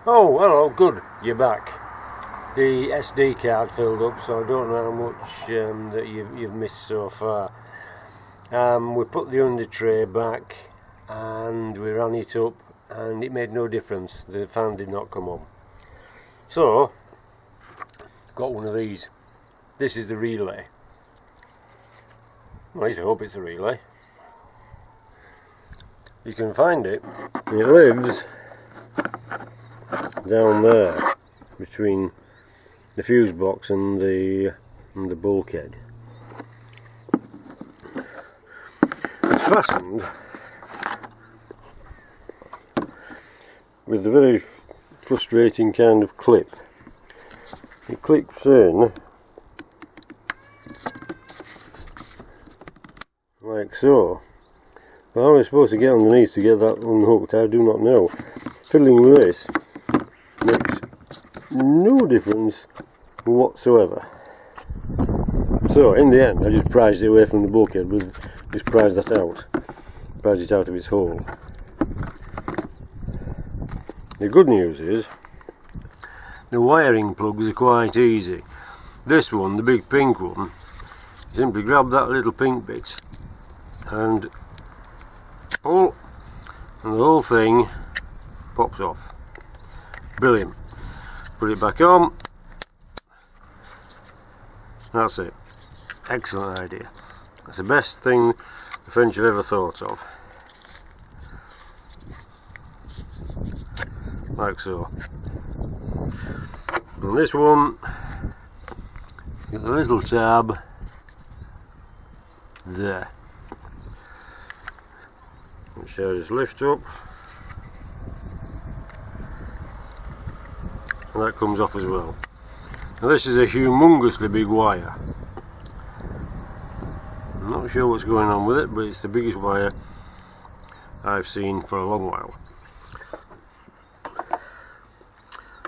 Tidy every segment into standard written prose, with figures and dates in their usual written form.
Oh, hello, good, you're back. The SD card filled up, so I don't know how much that you've missed so far. We put the under tray back and we ran it up and it made no difference, the fan did not come on. So, got one of these. This is the relay. Well, I hope it's a relay. You can find it. It lives down there between the fuse box and the bulkhead. It's fastened with a very frustrating kind of clip. It clicks in like so. But how am I supposed to get underneath to get that unhooked? I do not know. Fiddling with this makes no difference whatsoever. So in the end I just prized it away from the bulkhead, just prized that out. Prized it out of its hole. The good news is the wiring plugs are quite easy. This one, the big pink one, you simply grab that little pink bit and pull, and the whole thing pops off. Brilliant. Put it back on. That's it. Excellent idea. That's the best thing the French have ever thought of. Like so. And this one, get the little tab there, which I just lift up, and that comes off as well. Now this is a humongously big wire. I'm not sure what's going on with it, but it's the biggest wire I've seen for a long while.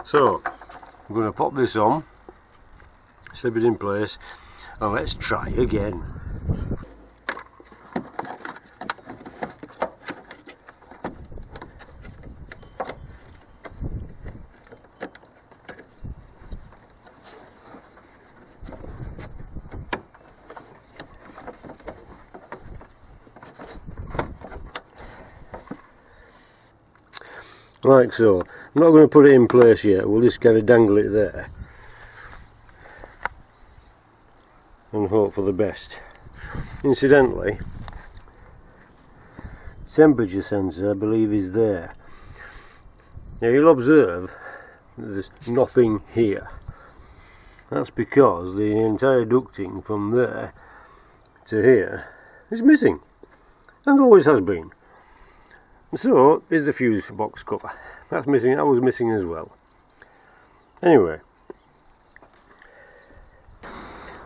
So I'm going to pop this on, slip it in place, and let's try again. Like so. I'm not going to put it in place yet, we'll just kind of dangle it there and hope for the best. Incidentally, temperature sensor I believe is there. Now you'll observe that there's nothing here. That's because the entire ducting from there to here is missing, and always has been. So is the fuse box cover. That's missing. That was missing as well. Anyway,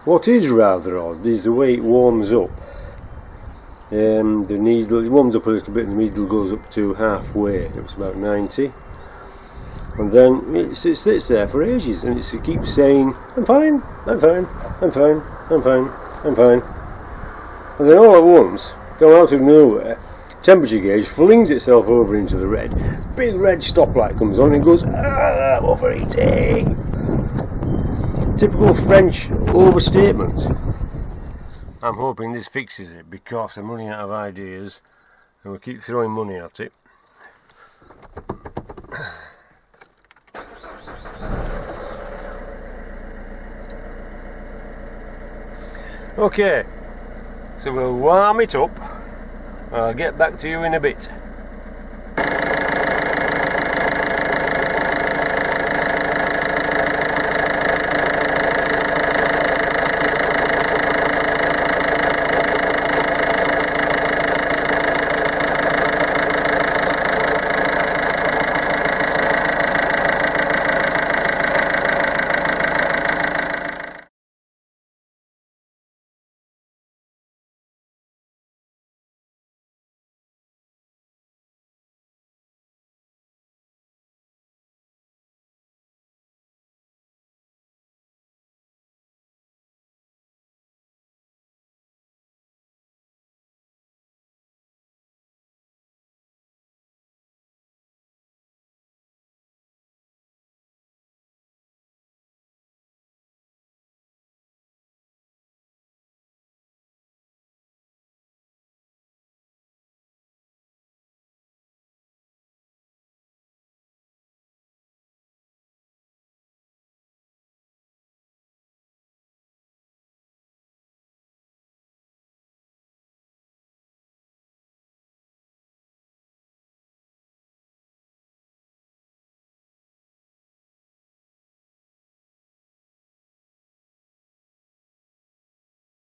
what is rather odd is the way it warms up. The needle, it warms up a little bit and the needle goes up to halfway. It's about 90, and then it sits there for ages and it keeps saying, I'm fine, I'm fine, I'm fine, I'm fine, I'm fine. And then all at once, come out of nowhere, temperature gauge flings itself over into the red. Big red stoplight comes on and goes, I'm overheating. Typical French overstatement. I'm hoping this fixes it because I'm running out of ideas and we keep throwing money at it. Okay, so we'll warm it up. I'll get back to you in a bit.